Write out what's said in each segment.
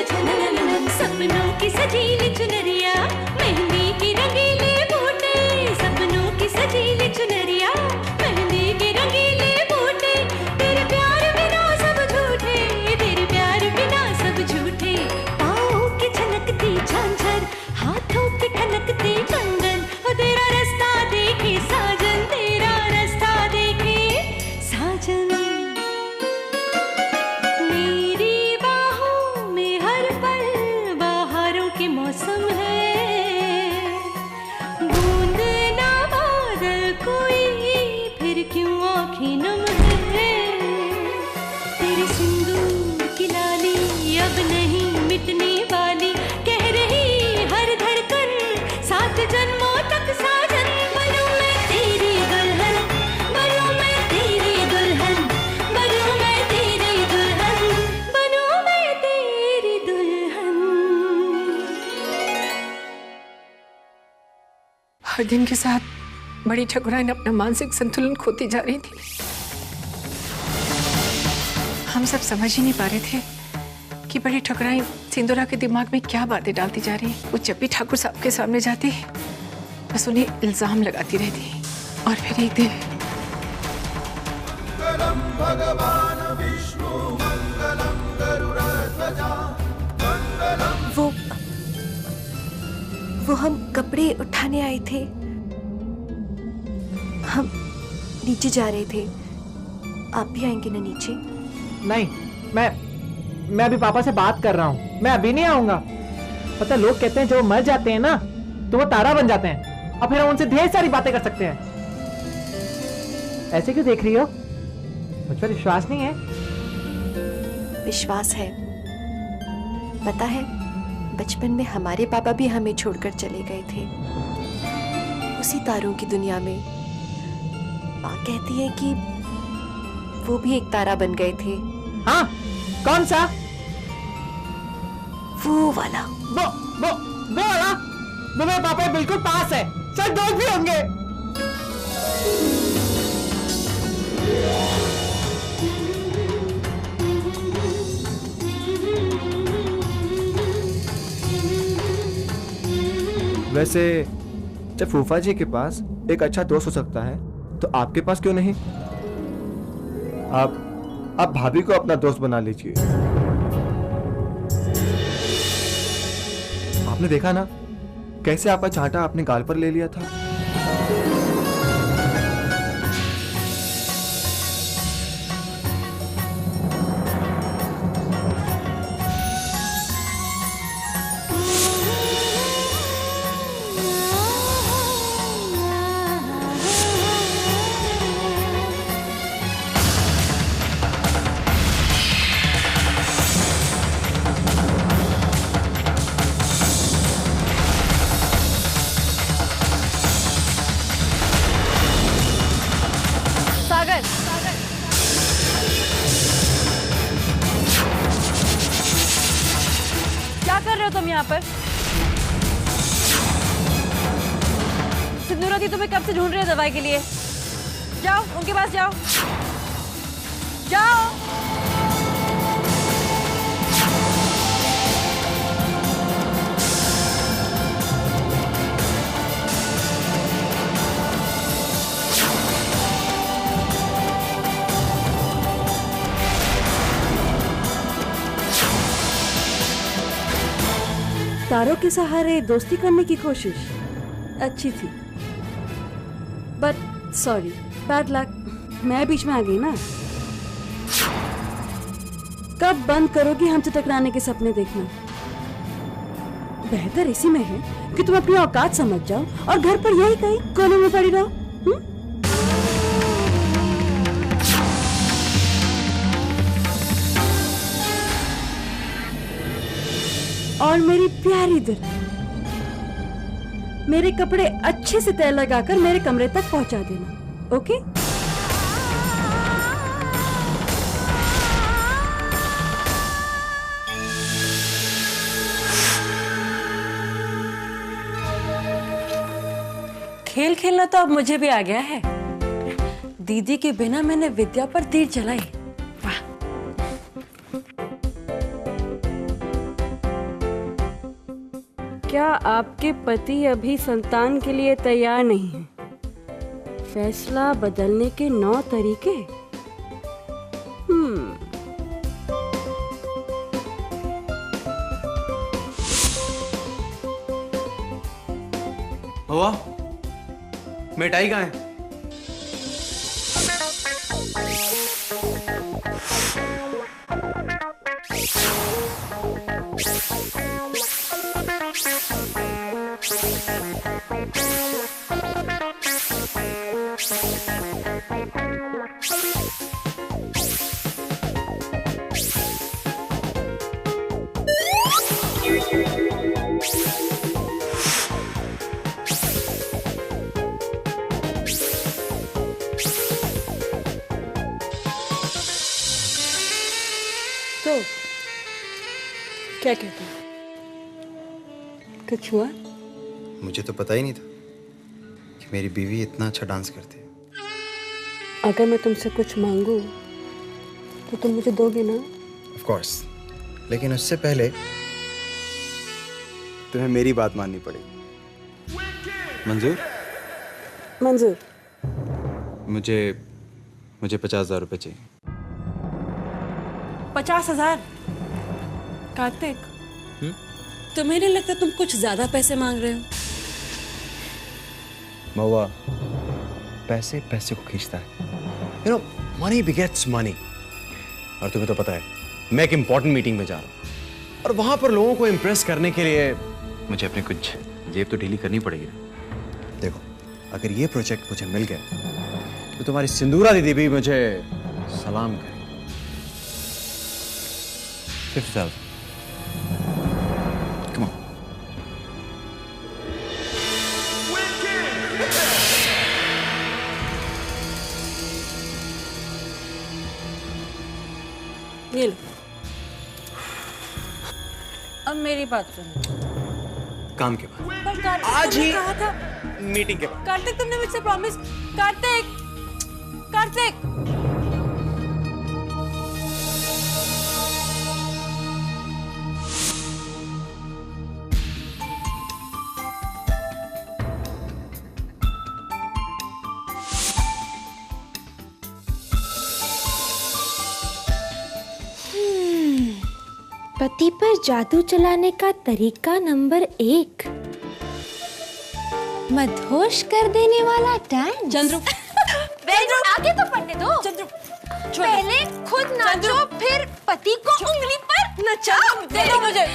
झननननन, सपनों की सजीली चुनरिया, मेहंदी की रंगीले बूटे, सपनों की सजीली चुनरिया, मेहंदी की रंगीले बूटे, तेरे प्यार बिना सब झूठे, तेरे प्यार बिना सब झूठे, पाँव की छनकती झांझर, हाथों की ठनकती कंगन, वो तेरा रास्ता देखे साजन, तेरा रास्ता देखे साजन। मेरी बाहों में हर पल बहारों के मौसम है, बूंद ना बादल कोई फिर क्यों आँखें नम है, तेरे सिंदूर की लाली अब नहीं मिटने वाली, कह रही हर धड़कन सात जन्मों तक साजन। बनूं मैं तेरी दुल्हन, बनूं मैं तेरी दुल्हन, बनूं मैं तेरी दुल्हन, बनूं मैं तेरी दुल्हन। हर दिन के साथ बड़ी ठकुराइन अपना मानसिक संतुलन खोती जा रही थी। हम सब समझ ही नहीं पा रहे थे कि बड़ी ठकुराइन सिंदूरा के दिमाग में क्या बातें डालती जा रही। वो जब भी ठाकुर साहब के सामने जाती बस उन्हें इल्जाम लगाती रहती। और फिर एक दिन वो हम कपड़े उठाने आए थे, हम नीचे जा रहे थे। आप भी आएंगे ना नीचे? नहीं, मैं अभी पापा से बात कर रहा हूँ, मैं अभी नहीं आऊंगा। पता है, लोग कहते हैं जब वो मर जाते हैं ना तो वो तारा बन जाते हैं और फिर हम उनसे ढेर सारी बातें कर सकते हैं। ऐसे क्यों देख रही हो? मुझ पर विश्वास नहीं है? विश्वास है। पता है, बचपन में हमारे पापा भी हमें छोड़कर चले गए थे, उसी तारों की दुनिया में। माँ कहती है कि वो भी एक तारा बन गए थे। हाँ, कौन सा? वो वाला। वो वाला? वो मेरे पापा बिल्कुल पास है, शायद दोस्त भी होंगे। वैसे जब फूफा जी के पास एक अच्छा दोस्त हो सकता है तो आपके पास क्यों नहीं? आप भाभी को अपना दोस्त बना लीजिए। आपने देखा ना कैसे आपका चांटा अपने गाल पर ले लिया था। क्या कर रहे हो तुम यहाँ पर? सिंदूरा दी तुम्हें कब से ढूंढ रही है दवाई के लिए। जाओ उनके पास जाओ, जाओ। तारों के सहारे दोस्ती करने की कोशिश अच्छी थी, बट सॉरी, बैड लक। मैं बीच में आ गई ना। कब बंद करोगी हमसे टकराने के सपने देखना? बेहतर इसी में है कि तुम अपनी औकात समझ जाओ और घर पर यही कहीं कोने में पड़ी रहो। और मेरी प्यारी दुल्हन, मेरे कपड़े अच्छे से तय लगाकर मेरे कमरे तक पहुंचा देना, ओके? खेल खेलना तो अब मुझे भी आ गया है। दीदी के बिना मैंने विद्या पर तीर चलाई। वाह! क्या आपके पति अभी संतान के लिए तैयार नहीं हैं? फैसला बदलने के 9 तरीके। हुआ मिठाई कहाँ है? तो क्या कहते हो? कुछ हुआ? मुझे तो पता ही नहीं था कि मेरी बीवी इतना अच्छा डांस करती है। अगर मैं तुमसे कुछ मांगू तो तुम मुझे दोगे ना? ऑफ कोर्स, लेकिन उससे पहले तुम्हें मेरी बात माननी पड़ेगी। मंजूर? मंजूर। मुझे 50,000 रुपए चाहिए। 50,000? कार्तिक, तुम्हें नहीं लगता तुम कुछ ज्यादा पैसे मांग रहे हो? महुआ, पैसे पैसे को खींचता है। You know, money begets money. और तुम्हें तो पता है मैं एक इंपॉर्टेंट मीटिंग में जा रहा हूँ और वहां पर लोगों को इम्प्रेस करने के लिए मुझे अपनी कुछ जेब तो ढीली करनी पड़ेगी ना। देखो, अगर ये प्रोजेक्ट मुझे मिल गया तो तुम्हारी सिंदूरा दीदी भी मुझे सलाम करेगी। 50,000। Come on. ये लो। अब मेरी बात सुनो। काम के बाद। पर कार्तिक, आज ही कहा था। मीटिंग के बाद। कार्तिक, तुमने मुझसे प्रॉमिस। कार्तिक, कार्तिक। पति पर जादू चलाने का तरीका नंबर 1, मदहोश कर देने वाला डांस। चंद्रू, आगे तो पढ़ने दो। चंद्रू, पहले खुद नाचो, फिर पति को उंगली पर नचाओ। दे दो मुझे।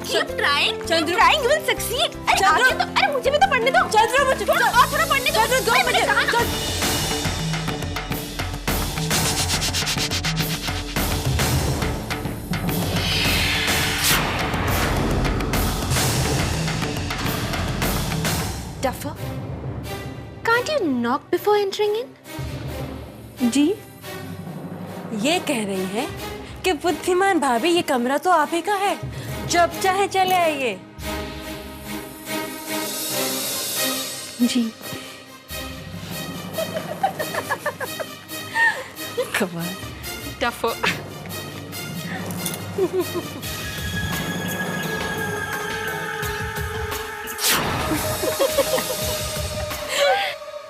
Keep trying, Chandru, you will succeed। अरे आगे तो, अरे मुझे भी तो पढ़ने दो। चंद्रू, मुझे थोड़ा पढ़ने दो। Chandru, 2 minute. Duffer, can't you knock before entering in? जी, ये कह रही है कि बुद्धिमान भाभी, ये कमरा तो आप ही का है, जब चाहे चले आइए। जी। कमाल। Duffer।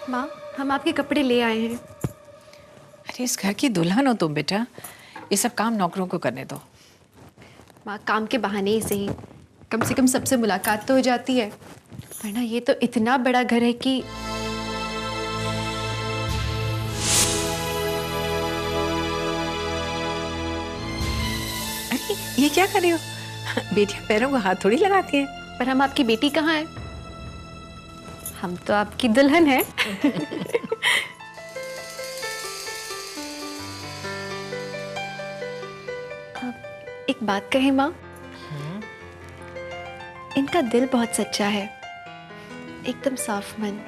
माँ, हम आपके कपड़े ले आए हैं। अरे इस घर की दुल्हन हो तुम बेटा, ये सब काम नौकरों को करने दो। माँ, काम के बहाने ही सही, कम से कम सबसे मुलाकात तो हो जाती है, वरना ये तो इतना बड़ा घर है कि अरे ये क्या कर रही हो? बेटियां पैरों को हाथ थोड़ी लगाती हैं। पर हम आपकी बेटी कहाँ है? हम तो आपकी दुल्हन है। एक बात कहें माँ, इनका दिल बहुत सच्चा है, एकदम साफ मन।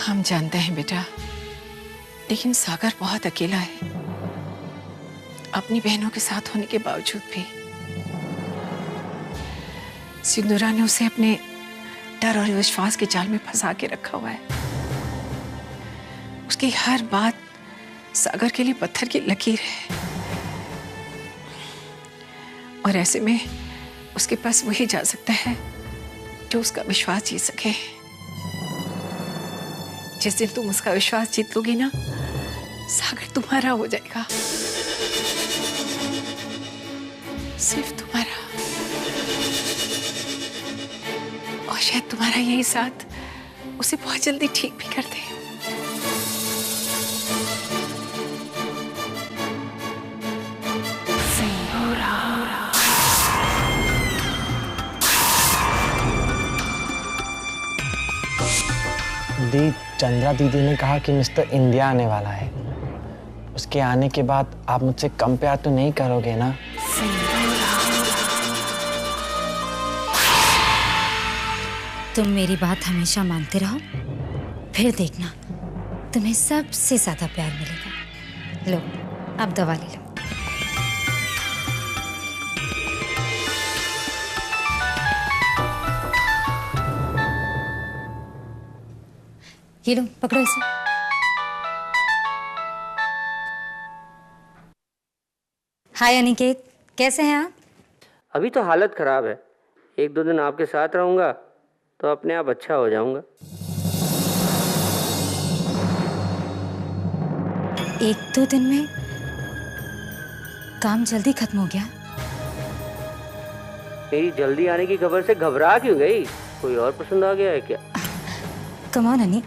हम जानते हैं बेटा, लेकिन सागर बहुत अकेला है, अपनी बहनों के साथ होने के बावजूद भी। सिंदूरा ने उसे अपने डर और विश्वास के जाल में फंसा के रखा हुआ है। उसकी हर बात सागर के लिए पत्थर की लकीर है, और ऐसे में उसके पास वही जा सकता है जो उसका विश्वास जीत सके। जिस दिन तुम उसका विश्वास जीत लोगी ना, सागर तुम्हारा हो जाएगा, सिर्फ तुम्हारा। और शायद तुम्हारा यही साथ उसे बहुत जल्दी ठीक भी कर दे। दी, चंद्रा दीदी ने कहा कि मिस्टर इंडिया आने वाला है। उसके आने के बाद आप मुझसे कम प्यार तो नहीं करोगे ना? तुम मेरी बात हमेशा मानते रहो, फिर देखना तुम्हें सबसे ज्यादा प्यार मिलेगा। लो, अब दवा ले लो। ये लो, पकड़ो इसे। हाय अनिकेत, कैसे हैं आप? अभी तो हालत खराब है। 1-2 दिन आपके साथ रहूंगा तो अपने आप अच्छा हो जाऊंगा। 1-2 दिन में काम जल्दी खत्म हो गया? मेरी जल्दी आने की खबर से घबरा क्यों गई? कोई और पसंद आ गया है क्या? कम ऑन अनी,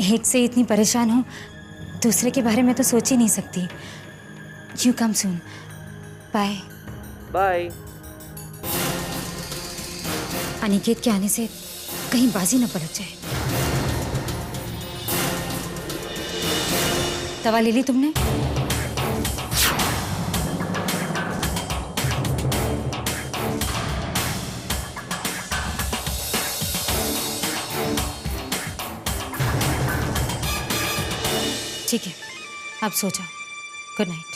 एक से इतनी परेशान हूँ, दूसरे के बारे में तो सोच ही नहीं सकती। You come soon. Bye bye. Aniket के आने से कहीं बाजी न पलट जाए। दवा ले ली तुमने? ठीक है, अब सो जाओ। Good night.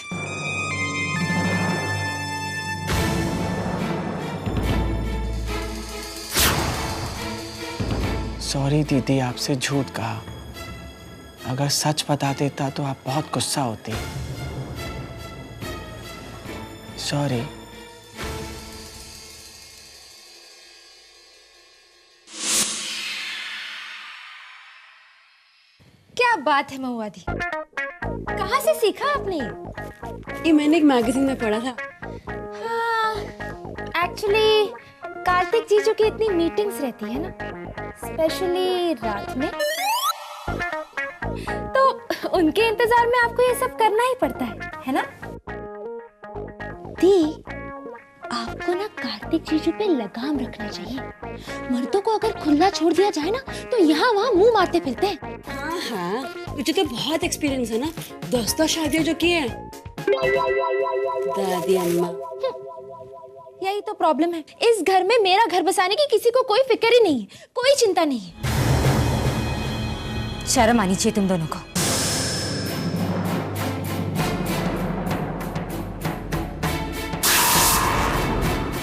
सॉरी दीदी, आपसे झूठ कहा। अगर सच बता देता तो आप बहुत गुस्सा होती। सॉरी। क्या बात है महुआदी, कहाँ से सीखा आपने? ये मैंने एक मैगजीन में पढ़ा था। हाँ, एक्चुअली कार्तिक जीजू की इतनी मीटिंग्स रहती है ना, स्पेशली रात में, तो उनके इंतजार में आपको ये सब करना ही पड़ता है ना? दी, आपको ना कार्तिक जीजू पे लगाम रखना चाहिए। मर्दों को अगर खुला छोड़ दिया जाए ना तो यहाँ वहाँ मुंह मारते फिरते हैं। हाँ हाँ, मुझे तो बहुत एक्सपीरियंस है ना, 10 शादियां जो की है दादी अम्मा। यही तो प्रॉब्लम है, इस घर में मेरा घर बसाने की किसी को कोई फिक्र ही नहीं है, कोई चिंता नहीं है। शर्म आनी चाहिए तुम दोनों को।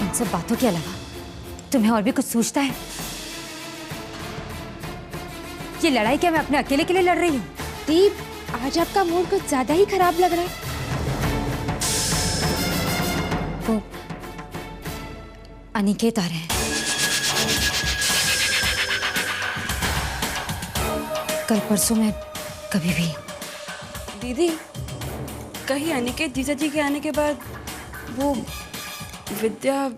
इन सब बातों के अलावा तुम्हें और भी कुछ सोचता है? ये लड़ाई क्या मैं अपने अकेले के लिए लड़ रही हूँ? दीप, आज आपका मूड कुछ ज्यादा ही खराब लग रहा है। वो अनिकेत आ रहे हैं। कल परसों में कभी भी। दीदी, कहीं अनिकेत जीजा जी के आने के बाद वो विद्या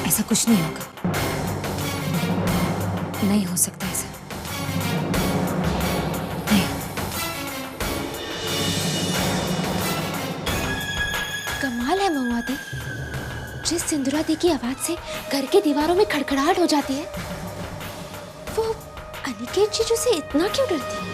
ऐसा कुछ नहीं होगा, नहीं हो सकता ऐसा। नहीं। कमाल है महुआदी, जिस सिंदूरा दी की आवाज से घर की दीवारों में खड़खड़ाहट हो जाती है, वो अनिकेत जीजू से इतना क्यों डरती है?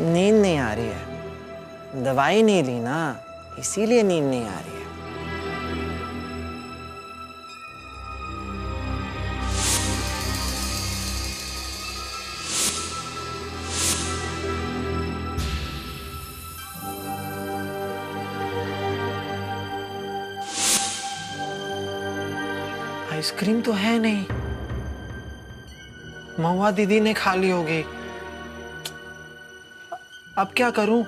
नींद नहीं आ रही है, दवाई नहीं ली ना, इसीलिए नींद नहीं आ रही है। आइसक्रीम तो है नहीं, महुआ दीदी ने खा ली होगी। अब क्या करूं?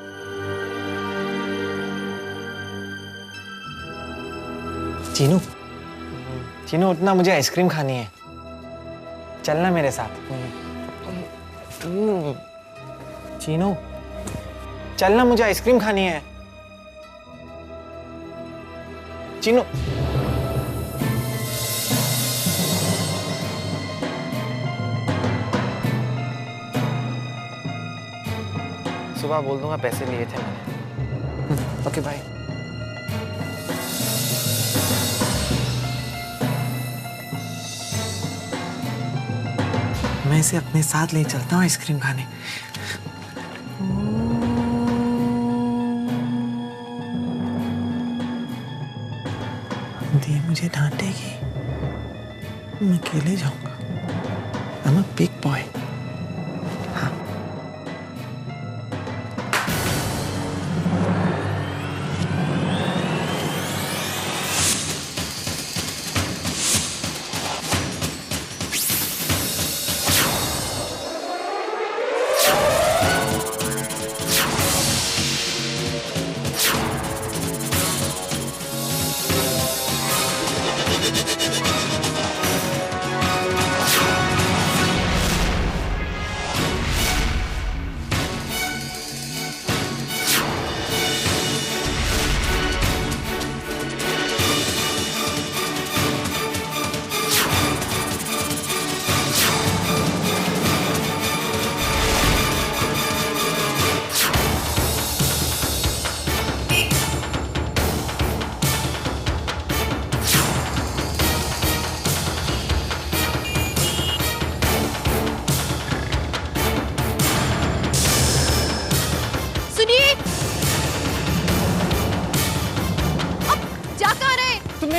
चीनू, चीनू उठना, मुझे आइसक्रीम खानी है, चलना मेरे साथ। चीनू चलना, मुझे आइसक्रीम खानी है। चीनू सुबह बोल दूंगा, पैसे लिए थे मैंने। Okay bye. मैं इसे अपने साथ ले चलता हूँ आइसक्रीम खाने। दी मुझे डांटेगी, मैं अकेले जाऊंगा। I'm a big boy।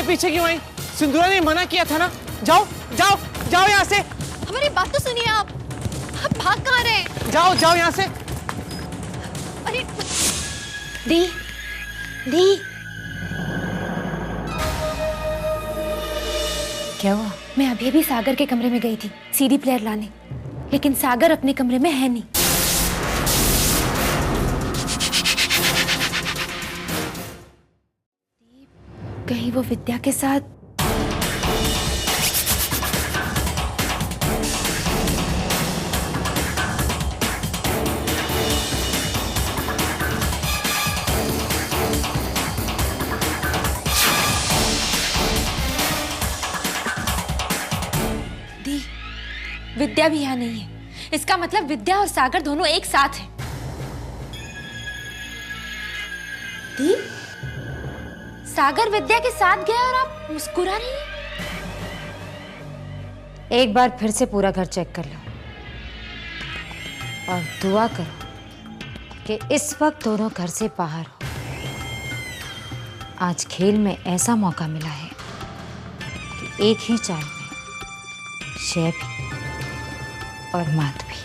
पीछे क्यों आई? सिंदूरा ने मना किया था ना। जाओ जाओ जाओ यहाँ से। हमारी बात तो सुनिए आप भाग कहाँ रहे हैं? जाओ जाओ यहाँ से। अरे दी दी क्या हुआ? मैं अभी अभी सागर के कमरे में गई थी सीडी प्लेयर लाने, लेकिन सागर अपने कमरे में है नहीं। कहीं वो विद्या के साथ दी, विद्या भी यहाँ नहीं है। इसका मतलब विद्या और सागर दोनों एक साथ हैं। दी, सागर विद्या के साथ गया और आप मुस्कुरा रही हैं? एक बार फिर से पूरा घर चेक कर लो और दुआ करो कि इस वक्त दोनों घर से बाहर हो। आज खेल में ऐसा मौका मिला है कि एक ही चाल में जय भी और मात भी।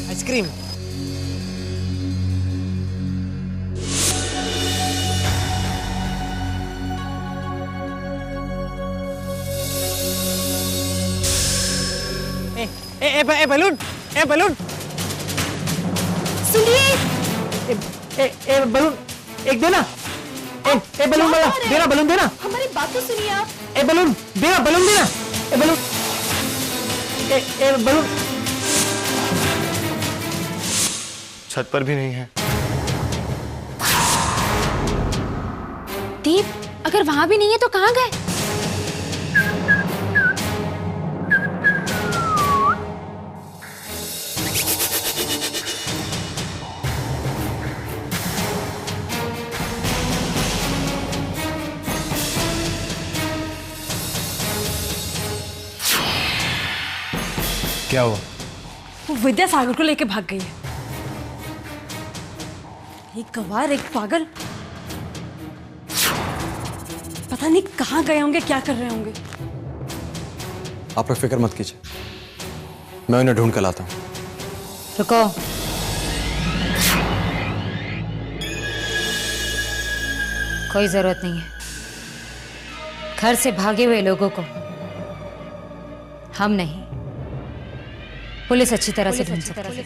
आइसक्रीम। ए बलून, ए बलून सुनिए। ए बलून एक देना। ए बलून वाला देना, बलून देना। हमारी बात तो सुनिए आप। ए बलून देना, बलून देना। ए बलून, ए बलून। छत पर भी नहीं है। दीप, अगर वहां भी नहीं है तो कहां गए? क्या हुआ? वो विद्या सागर को लेके भाग गई है। एक गवार, एक पागल, पता नहीं कहाँ गए होंगे, क्या कर रहे होंगे। आप फिक्र मत कीजिए, मैं उन्हें ढूंढ कर लाता हूँ। रुको। कोई जरूरत नहीं है। घर से भागे हुए लोगों को हम नहीं, पुलिस अच्छी तरह से ढूंढ सकती है।